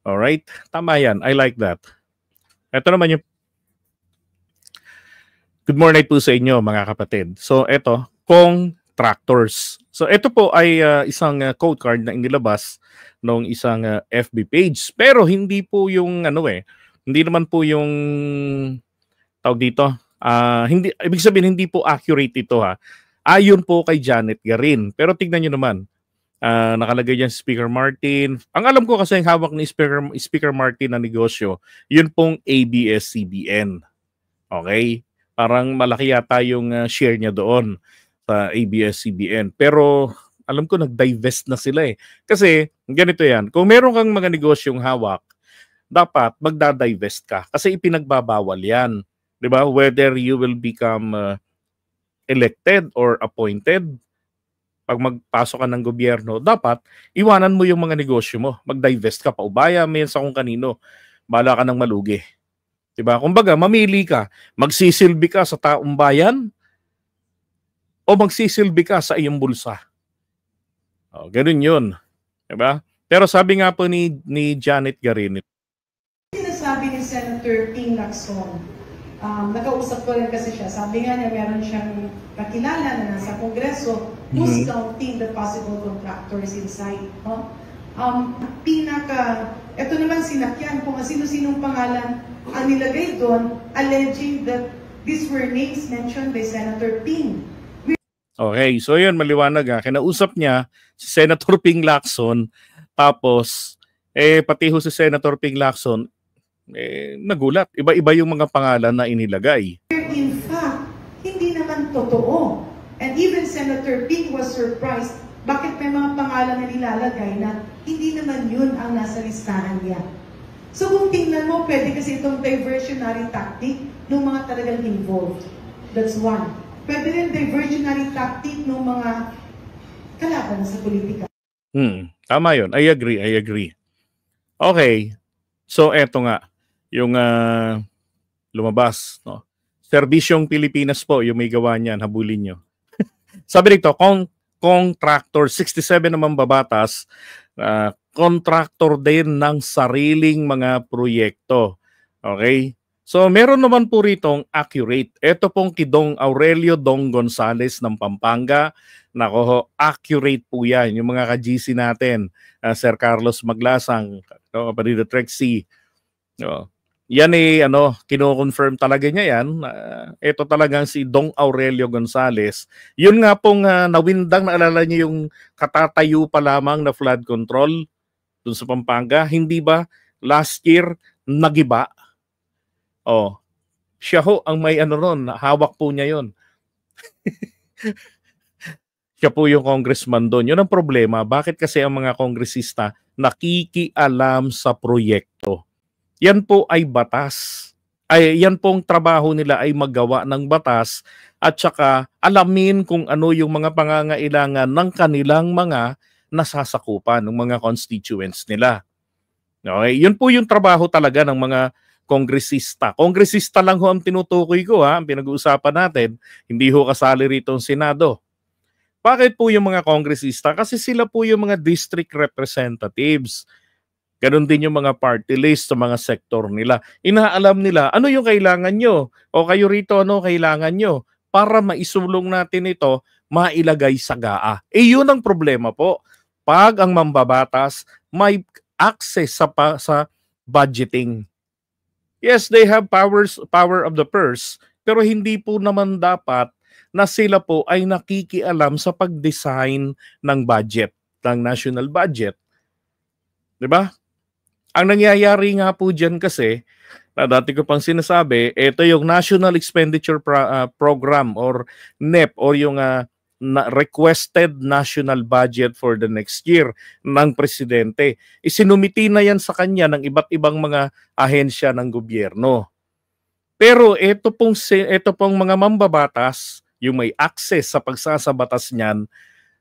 Alright? Tama yan. I like that. Ito naman yung good morning po sa inyo mga kapatid. So ito, Kong Tractors. So ito po ay isang code card na inilabas ng isang FB page. Pero hindi po yung hindi naman po yung tawag dito. Hindi, ibig sabihin hindi po accurate ito ha. Ayon po kay Janet Garin. Pero tignan nyo naman. Nakalagay dyan Speaker Martin. Ang alam ko kasi yung hawak ni Speaker Martin na negosyo, yun pong ABS-CBN. Okay? Parang malaki yata yung share niya doon sa ABS-CBN. Pero alam ko nag-divest na sila eh. Kasi ganito yan, kung meron kang mga negosyong hawak, dapat magda-divest ka. Kasi ipinagbabawal yan. Diba? Whether you will become elected or appointed, pag magpasok ka ng gobyerno, dapat iwanan mo yung mga negosyo mo. Mag-divest ka, paubaya, may sa kung kanino. Bala ka ng malugi. Diba? Kumbaga, mamili ka. Magsisilbi ka sa taong bayan o magsisilbi ka sa iyong bulsa. O, ganun yun. Diba? Pero sabi nga po ni Janet Garin. Sinasabi ni Senator Ping Lacson, nakausap ko rin kasi siya. Sabi nga niya, meron siyang kakilala na nasa Kongreso who's counting the possible contractors inside. Ito naman sinakyan kung sino-sinong pangalan ang nilagay doon, alleging that these were names mentioned by Senator Ping. Okay, so yun, maliwanag ha. Kinausap niya si Senator Ping Lacson, tapos, pati ho si Senator Ping Lacson, nagulat. Iba-iba yung mga pangalan na inilagay. In fact, hindi naman totoo. And even Senator Ping was surprised bakit may mga pangalan na nilalagay na hindi naman yun ang nasa listahan niya. So kung tingnan mo, pwede kasi itong diversionary tactic ng mga talagang involved. That's one. Pwede rin diversionary tactic ng mga kalaban sa politika. Tama yun. I agree. Okay. So eto nga, yung lumabas. No? Serbisyong Pilipinas po, yung may gawa niyan, habulin nyo. Sabi rito, Kong Tractor, 67 naman babatas, contractor din ng sariling mga proyekto. Okay? So meron naman po ritong accurate. Ito pong Kidong Aurelio Dong Gonzales ng Pampanga. Nako, accurate po yan. Yung mga ka-GC natin, Sir Carlos Maglasang, kapatid Trexie. Yan kino-confirm talaga niya yan. Ito talagang si Dong Aurelio Gonzales. Yun nga pong nawindang, naalala niyo yung katatayo pa lamang na flood control dun sa Pampanga. Hindi ba last year nagiba? Siya ho ang may ron, hawak po niya yun. Siya po yung congressman doon. Yun ang problema. Bakit kasi ang mga kongresista nakikialam sa proyekto? Yan po ay batas. Yan pong trabaho nila ay maggawa ng batas at saka alamin kung ano yung mga pangangailangan ng kanilang mga nasasakupan, ng mga constituents nila. Okay? Yun po yung trabaho talaga ng mga kongresista. Kongresista lang ho ang tinutukoy ko ha, ang pinag-uusapan natin. Hindi ho kasali rito ang Senado. Bakit po yung mga kongresista? Kasi sila po yung mga district representatives. Ganon din yung mga party list sa mga sektor nila. Inaalam nila ano yung kailangan nyo. O kayo rito ano kailangan nyo. Para maisulong natin ito, mailagay sa GAA. Yun ang problema po. Pag ang mambabatas may access sa budgeting. Yes, they have power of the purse, pero hindi po naman dapat na sila po ay nakikialam sa pag-design ng budget, ng national budget. 'Di ba? Ang nangyayari nga po diyan kasi, na dati ko pang sinasabi, ito yung National Expenditure Program or NEP or yung requested national budget for the next year ng presidente. Isinumiti na yan sa kanya ng iba't ibang mga ahensya ng gobyerno. Pero ito pong mga mambabatas, yung may access sa pagsasabatas niyan,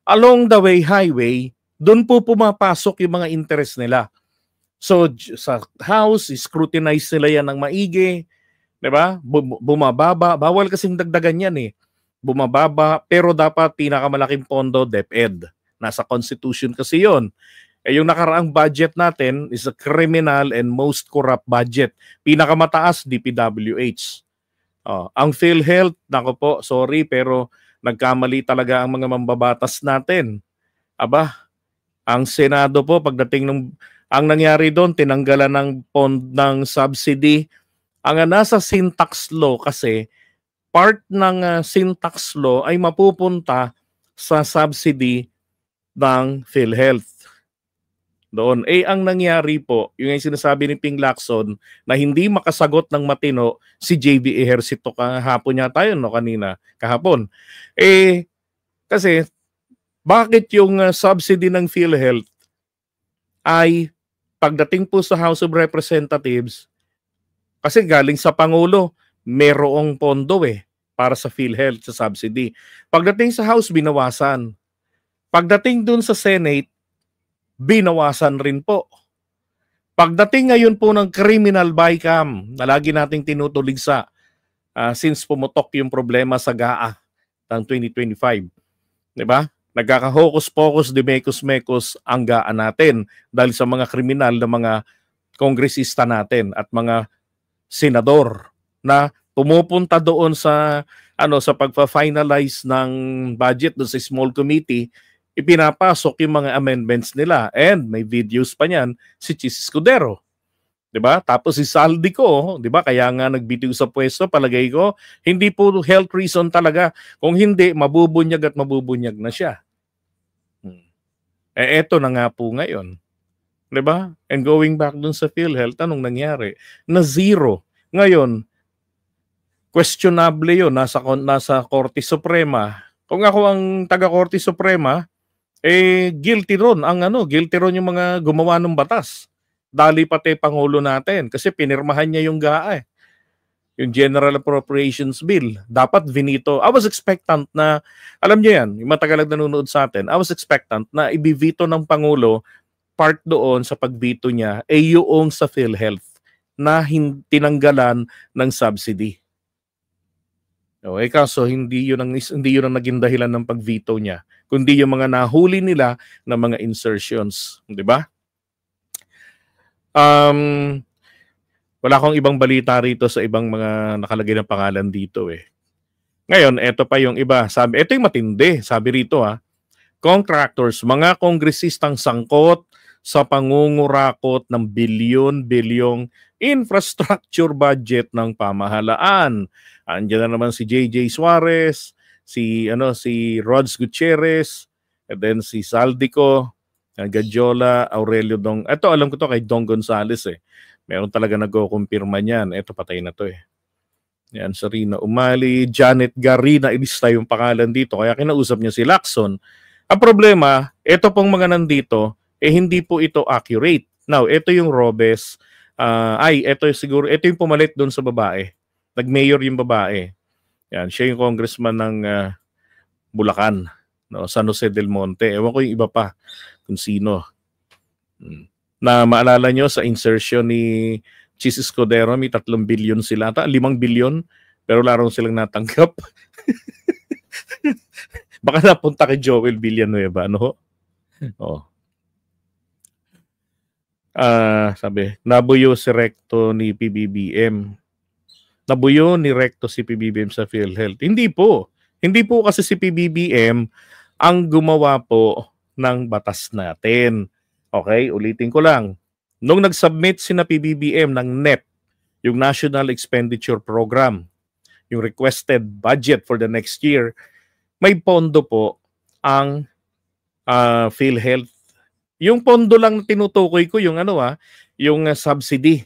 along the highway, doon po pumapasok yung mga interest nila. So sa House, scrutinize nila yan ng maigi, 'di ba? Bumababa, bawal kasing dagdagan yan eh. Bumababa, pero dapat pinakamalaking pondo DepEd. Nasa Constitution kasi yon. Yung nakaraang budget natin is a criminal and most corrupt budget. Pinakamataas, DPWH. Ang PhilHealth, nako po, sorry, pero nagkamali talaga ang mga mambabatas natin. Aba, ang Senado po, ang nangyari doon, tinanggalan ng ng subsidy. Ang nasa syntax law kasi, part ng syntax law ay mapupunta sa subsidy ng PhilHealth. Doon. Ang nangyari po, yung sinasabi ni Ping Lacson na hindi makasagot ng matino si JB Ejercito kahapon yata yun, no, kahapon. Kasi, bakit yung subsidy ng PhilHealth ay pagdating po sa House of Representatives, kasi galing sa Pangulo, merong pondo para sa PhilHealth, sa subsidy. Pagdating sa House, binawasan. Pagdating dun sa Senate, binawasan rin po. Pagdating ngayon po ng criminal bycam na lagi nating tinutuligsa since pumutok yung problema sa GAA ng 2025. Diba? Nagkaka-hocus-pocus, demekos-mekos ang GAA natin dahil sa mga kriminal na mga kongresista natin at mga senador na pumupunta doon sa pagpa-finalize ng budget doon sa small committee, ipinapasok yung mga amendments nila. And may videos pa niyan si Chis Escudero. 'Di ba? Tapos si Saldico, 'di ba? Kaya nga nagbitiw sa pwesto, palagay ko, hindi po health reason talaga. Kung hindi, mabubunyag at mabubunyag na siya. Eto na nga po ngayon. 'Di ba? And going back dun sa PhilHealth, anong nangyari? Na zero. Ngayon, questionable 'yon nasa Korte Suprema. Kung ako ang taga-Korte Suprema, guilty ron yung mga gumawa ng batas. Dali pati Pangulo natin kasi pinirmahan niya yung GAA yung General Appropriations Bill. Dapat vinito. I was expectant na, alam niyo yan, yung matagal nanonood sa atin, I was expectant na ibivito ng Pangulo part doon sa pagbito niya yung sa PhilHealth na tinanggalan ng subsidy. Kaso hindi yun ang naging dahilan ng pagveto niya, kundi yung mga nahuli nila na mga insertions, di ba? Wala akong ibang balita rito sa ibang mga nakalagay na pangalan dito Ngayon, eto pa yung iba. Ito yung matindi. Sabi rito contractors, mga kongresistang sangkot sa pangungurakot ng bilyon-bilyong infrastructure budget ng pamahalaan. Andiyan na naman si JJ Suarez, si Rods Gutierrez, and then si Saldico, Gadjola, Aurelio Dong. Ito alam ko to kay Dong Gonzales Meron talaga nagko-kumpirma niyan. Ito patay na to Yan, Sarina Umali, Janet Garina, ilista yung pangalan dito. Kaya kinausap niya si Lacson. Ang problema, ito pong mga nandito, hindi po ito accurate. Now, ito yung Robes. Ito yung pumalit doon sa babae. Nag-mayor yung babae. Yan, siya yung congressman ng Bulacan, San Jose del Monte. Ewan ko yung iba pa kung sino. Na maalala nyo sa insertion ni Chis Escudero, may 3 bilyon sila. 5 bilyon, pero larong silang natanggap. Baka napunta kay Joel Villanueva, sabi, nabuyo si Recto ni PBBM. Nabuyo ni Recto si PBBM sa PhilHealth. Hindi po. Hindi po kasi si PBBM ang gumawa po ng batas natin. Okay, ulitin ko lang. Nung nag-submit sina PBBM ng NEP, yung National Expenditure Program, yung requested budget for the next year, may pondo po ang PhilHealth. Yung pondo lang na tinutukoy ko, yung yung subsidy.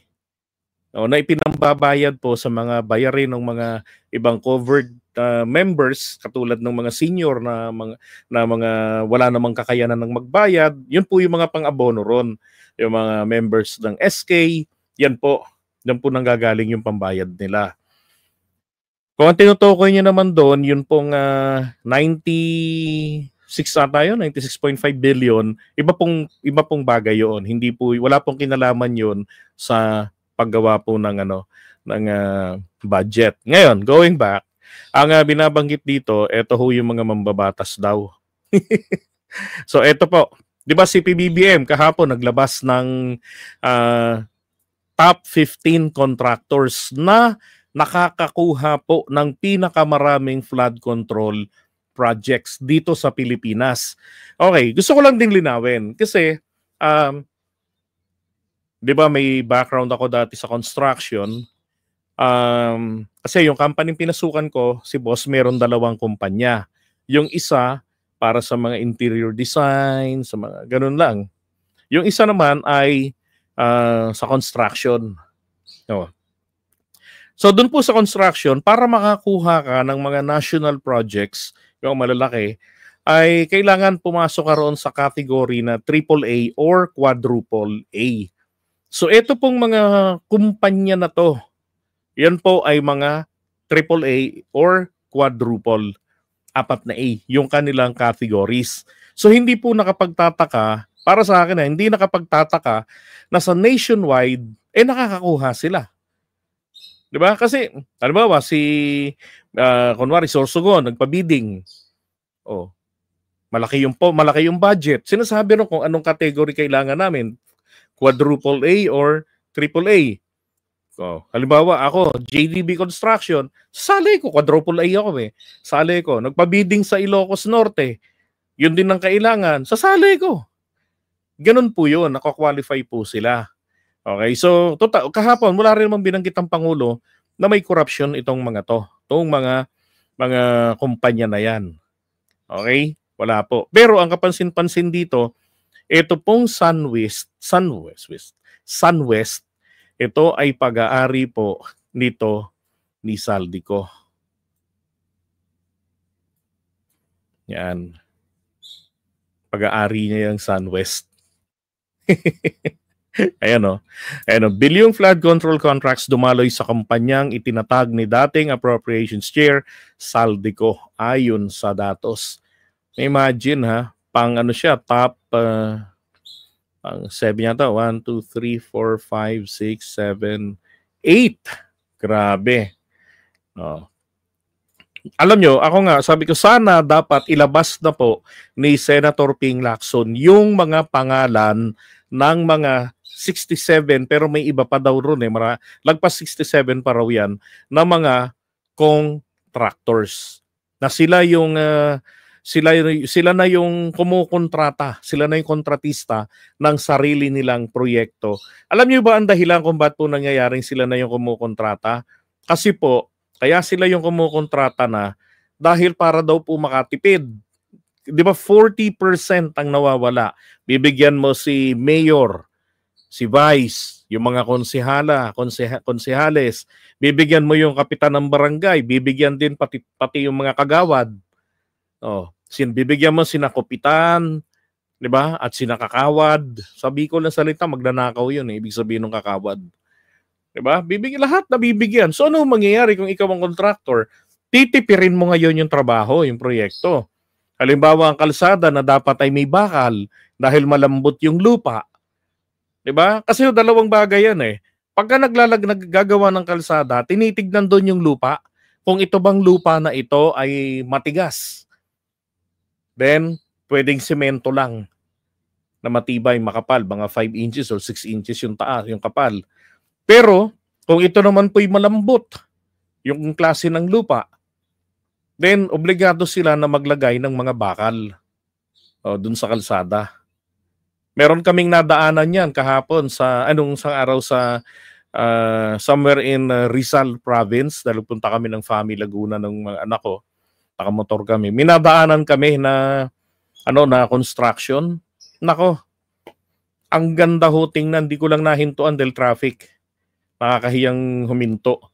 Na ipinambabayad po sa mga bayarin ng mga ibang covered members, katulad ng mga senior na mga wala namang kakayanan ng magbayad. Yun po yung mga pang-abono ron. Yung mga members ng SK, yan po nanggagaling yung pambayad nila. Kung ang tinutukoy niya naman doon, yun pong 96 96.5 billion, iba pong bagay yun. Hindi po, wala pong kinalaman yun sa paggawa po ng budget. Ngayon, going back, ang binabanggit dito, ito ho yung mga mambabatas daw. So ito po, Di ba si PBBM kahapon naglabas ng top 15 contractors na nakakakuha po ng pinakamaraming flood control projects dito sa Pilipinas. Okay, gusto ko lang ding linawin kasi di ba may background ako dati sa construction. Kasi yung company pinasukan ko, si boss meron 2 kumpanya. Yung isa para sa mga interior design, sa mga ganun lang. Yung isa naman ay sa construction. No. So doon po sa construction, para makakuha ka ng mga national projects, yung malalaki, ay kailangan pumasok ka roon sa category na AAA or quadruple A. So ito pong mga kumpanya na to, yan po ay mga AAA or quadruple, 4 na A, yung kanilang categories. So hindi po nakapagtataka, para sa akin hindi nakapagtataka na sa nationwide, nakakakuha sila. Diba? Kasi, halimbawa, kunwari, Sorsogon, nagpa-bidding. Oh, malaki yung budget. Sinasabi rin kung anong category kailangan namin, quadruple A or triple A. So, halimbawa ako, JDB Construction, sali ko, quadruple A ako Sali ko, nagpa-bidding sa Ilocos Norte, yun din ang kailangan, sasali ko. Ganun po yun, nakakwalify po sila. Okay, so kahapon, wala rin naman binanggit ang Pangulo na may corruption itong mga mga kumpanya na yan. Okay, wala po. Pero ang kapansin-pansin dito, ito pong Sunwest, ito ay pag-aari po nito ni Saldico. Yan. Pag-aari niya yung Sunwest. Ayan o. Bilyong flood control contracts dumaloy sa kumpanyang itinatag ni dating Appropriations Chair Saldico ayon sa datos. Imagine pang siya, top pang 7 yata, 1, 2, 3, 4, 5, 6, 7, 8. Grabe. Alam nyo, ako nga, sabi ko sana dapat ilabas na po ni Senator Ping Lacson yung mga pangalan ng mga 67, pero may iba pa daw ron lagpas 67 pa raw yan, na mga contractors. Na sila na yung kumukontrata, sila na yung kontratista ng sarili nilang proyekto. Alam niyo ba ang dahilan kung ba't po nangyayaring sila na yung kumukontrata? Kasi po, kaya sila yung kumukontrata na dahil para daw po makatipid. Di ba 40% ang nawawala? Bibigyan mo si mayor, si vice, yung mga konsehales, bibigyan mo yung kapitan ng barangay, bibigyan din pati yung mga kagawad. Bibigyan mo sina kapitan, di ba? At sina kakawad. Sabi ko lang salita, magnanakaw yun ibig sabihin ng kakawad. Di ba? Lahat na bibigyan. So ano mangyayari kung ikaw ang contractor? Titipirin mo ngayon yung trabaho, yung proyekto. Halimbawa ang kalsada na dapat ay may bakal dahil malambot yung lupa. Di ba? Kasi yung 2 bagay yan Pagka naggagawa ng kalsada, tinitignan doon yung lupa. Kung ito bang lupa na ito ay matigas. Then, pwedeng semento lang na matibay, makapal, mga 5 inches or 6 inches yung taas, yung kapal. Pero, kung ito naman po'y malambot, yung klase ng lupa, then, obligado sila na maglagay ng mga bakal dun sa kalsada. Meron kaming nadaanan yan kahapon sa araw sa somewhere in Rizal Province, dahil punta kami ng Fami Laguna ng mga anak ko. Nakamotor kami. Minadaanan kami na construction. Nako, ang ganda ho tingnan, di ko lang nahintuan dahil traffic. Nakakahiyang huminto.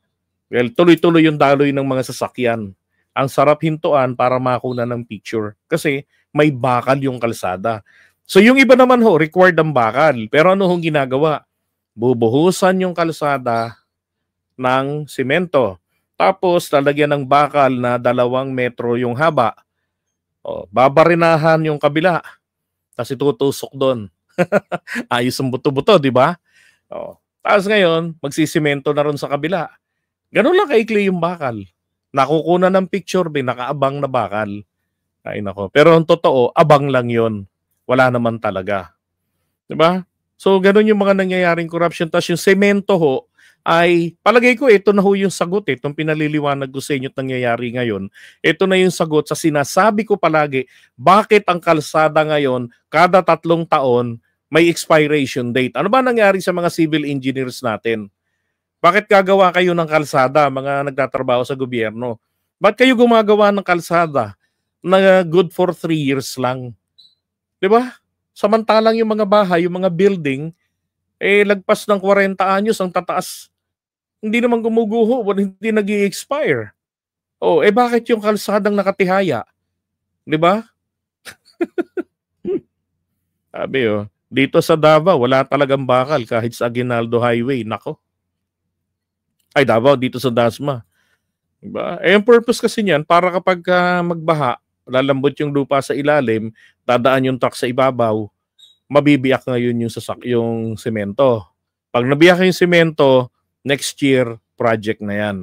Well, tuloy-tuloy yung daloy ng mga sasakyan. Ang sarap hintuan para makuna ng picture kasi may bakal yung kalsada. So yung iba naman required ang bakal. Pero ano hong ginagawa? Bubuhusan yung kalsada ng simento. Tapos, lalagyan ng bakal na 2 metro yung haba. Babarinahan yung kabila. Tapos itutusok doon. Ayos ang buto-buto, di ba? Tapos ngayon, magsisimento na ron sa kabila. Ganun lang kaikli yung bakal. Nakukuha ng picture, nakaabang na bakal. Ay nako. Pero ang totoo, abang lang yon. wala naman talaga. 'Di ba? So, gano'n yung mga nangyayaring corruption. Tapos yung semento ho, ay palagay ko ito na ho yung sagot itong pinaliliwanag ko sa inyo at nangyayari ngayon. Ito na yung sagot sa sinasabi ko palagi, bakit ang kalsada ngayon, kada 3 taon, may expiration date. Ano ba nangyari sa mga civil engineers natin? Bakit gagawa kayo ng kalsada, mga nagtatrabaho sa gobyerno? Ba't kayo gumagawa ng kalsada na good for 3 years lang? 'Di ba? Samantalang yung mga bahay, yung mga building, lagpas ng 40 anyos ang tataas. Hindi naman gumuguho, hindi nag-i-expire. Oh, bakit yung kalsadang nakatihaya? 'Di ba? Sabi dito sa Davao, wala talagang bakal kahit sa Aguinaldo Highway. Nako. Ay, Davao, dito sa Dasma. 'Di ba? Ang purpose kasi niyan, para kapag magbaha, lalambot yung lupa sa ilalim, dadaan yung truck sa ibabaw, mabibiyak ngayon yung semento. Pag nabiyak yung semento, next year, project na yan.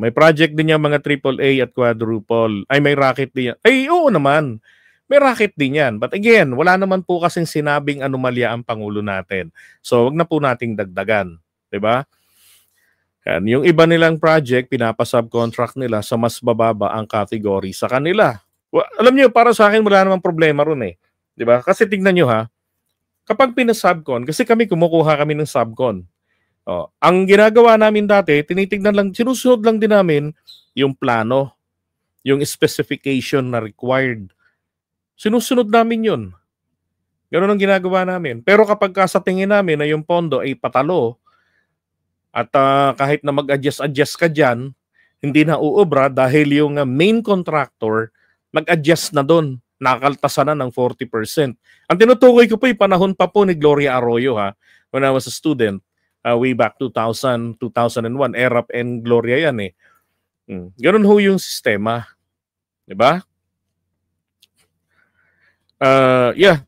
May project din yung mga AAA at quadruple. Ay, may racket din yan. Ay, oo naman. May racket din yan. But again, wala naman po kasing sinabing anomalya ang Pangulo natin. So, wag na po nating dagdagan. 'Di ba? Yan. Yung iba nilang project, pinapa-subcontract nila sa mas bababa ang category sa kanila. Alam niyo, para sa akin, wala namang problema ron eh. 'Di ba? Kasi tingnan niyo ha, kapag pinasubcon, kasi kumukuha kami ng subcon. Ang ginagawa namin dati, tinitignan lang, sinusunod lang din namin yung plano, yung specification na required. Sinusunod namin yun. Ganun ang ginagawa namin. Pero kapag sa tingin namin na yung pondo ay patalo, at kahit na mag-adjust ka dyan, hindi na uubra dahil yung main contractor nag-adjust na doon. Nakakaltasan na ng 40%. Ang tinutukoy ko po yung panahon pa po ni Gloria Arroyo when I was a student, way back 2000, 2001, ERAP and Gloria yan eh. Ganun ho yung sistema. Diba?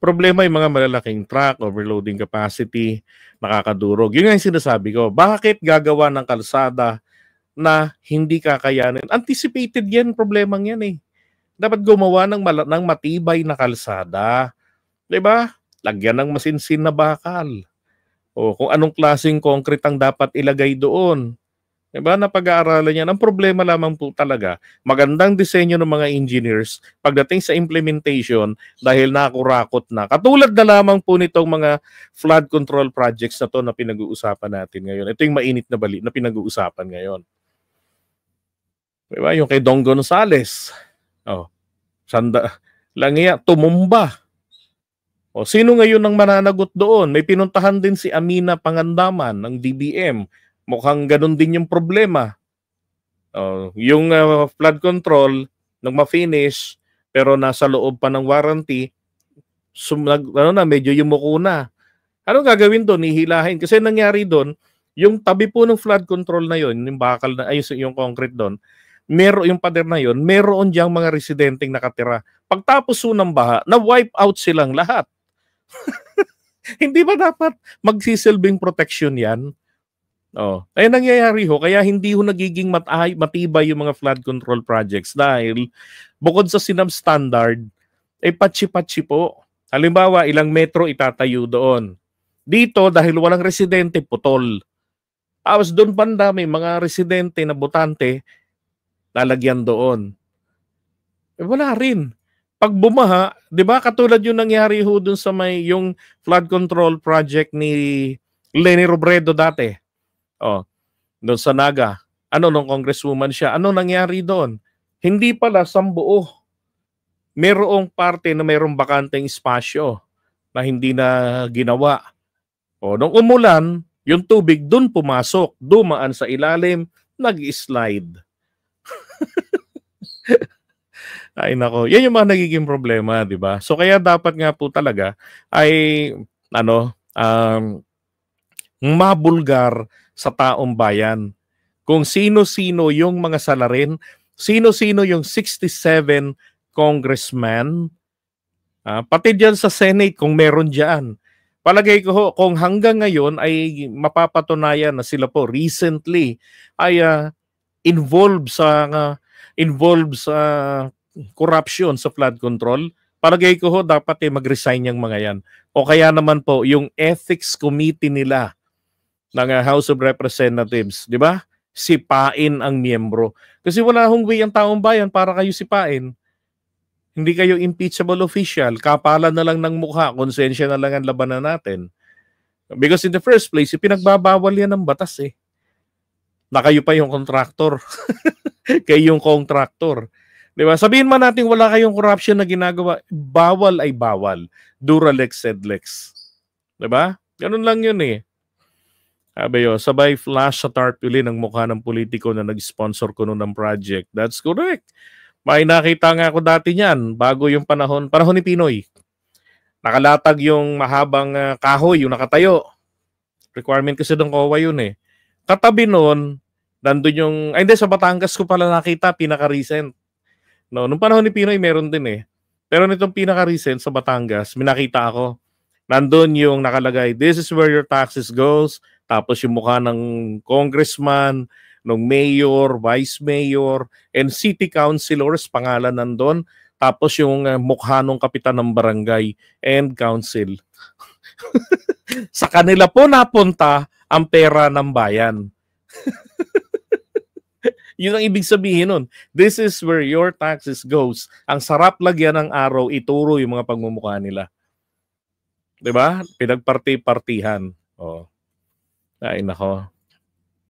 Problema yung mga malalaking truck, overloading capacity, nakakadurog. Yun nga yung sinasabi ko. Bakit gagawa ng kalsada na hindi kakayanin? Anticipated yan, problemang yan eh. Dapat gumawa ng matibay na kalsada. 'Di ba? Lagyan ng masinsin na bakal. O kung anong klaseng concrete ang dapat ilagay doon. 'Di ba? Napag-aaralan yan. Ang problema lamang po talaga, magandang disenyo ng mga engineers pagdating sa implementation dahil nakurakot na. Katulad na lamang po nitong mga flood control projects na to na pinag-uusapan natin ngayon. Ito yung mainit na bali na pinag-uusapan ngayon. 'Di ba? Yung kay Dong Gonzales. Tumumba. Sino ngayon ang mananagot doon? May pinuntahan din si Amina Pangandaman ng DBM. Mukhang ganun din yung problema. Yung flood control, nang ma-finish, pero nasa loob pa ng warranty, medyo yumuko na. Anong gagawin doon? Ihilahin. Kasi nangyari doon, yung tabi po ng flood control na yon, yung bakal na, yung concrete doon, yung pader na yon, meron diyang mga residenteng nakatira. Pagtapos ng baha, na-wipe out silang lahat. Hindi ba dapat magsisilbing protection yan? Ay nangyayari ho, kaya hindi ho nagiging matibay yung mga flood control projects dahil bukod sa SINAM standard, patsi-patsi po. Halimbawa, ilang metro itatayo doon. Dito, dahil walang residente, putol. Tapos doon banda, may mga residente na botante, lalagyan doon. Wala rin. Pag bumaha, 'di ba katulad yung nangyari ho dun sa yung flood control project ni Leni Robredo dati. Doon sa Naga. Nung congresswoman siya, ano nangyari doon? Hindi pala sambuo. Merong parte na merong bakanteng espasyo na hindi na ginawa. Nung umulan, yung tubig doon pumasok, dumaan sa ilalim, nag-slide. Ay nako, yan yung mga nagiging problema, di ba? So kaya dapat nga po talaga ay mabulgar sa taong bayan. Kung sino-sino yung mga salarin, sino-sino yung 67 congressman, pati dyan sa Senate kung meron dyan. Palagay ko ho, kung hanggang ngayon ay mapapatunayan na sila po recently ay involved sa corruption sa flood control, palagay ko ho, dapat mag-resign yung mga yan. O kaya naman po, yung ethics committee nila ng House of Representatives, di ba? Sipain ang miyembro. Kasi wala hong way ang taong bayan para kayo sipain. Hindi kayo impeachable official. Kapalan na lang ng mukha, konsensya na lang ang labanan natin. Because in the first place, ipinagbabawal yan ng batas eh. Na kayo pa yung contractor. Kayo yung contractor. Di ba? Sabihin man natin wala kayong corruption na ginagawa, bawal ay bawal. Duralex sed lex. Di ba? Ganun lang yun eh. Sabi yun, sabay flash sa tarpaulin ng mukha ng politiko na nag-sponsor ko noon ng project. That's correct. May nakita nga ako dati niyan, bago yung panahon ni Pinoy. Nakalatag yung mahabang kahoy, yung nakatayo. Requirement kasi ng COA yun eh. Katabi noon, nandun yung, ay hindi, sa Batangas ko pala nakita, pinaka-recent. No, nung panahon ni Pinoy, meron din eh. Pero nitong pinaka-recent sa Batangas, minakita ako. Nandun yung nakalagay, this is where your taxes goes. Tapos yung mukha ng congressman, ng mayor, vice mayor, and city councilors, pangalan nandun. Tapos yung mukha ng kapitan ng barangay and council. Sa kanila po napunta ang pera ng bayan. Yun ang ibig sabihin nun. This is where your taxes goes. Ang sarap lagyan ng araw, ituro yung mga pagmumukha nila. Diba? Pinagparti-partihan. Oh. Ay, nako.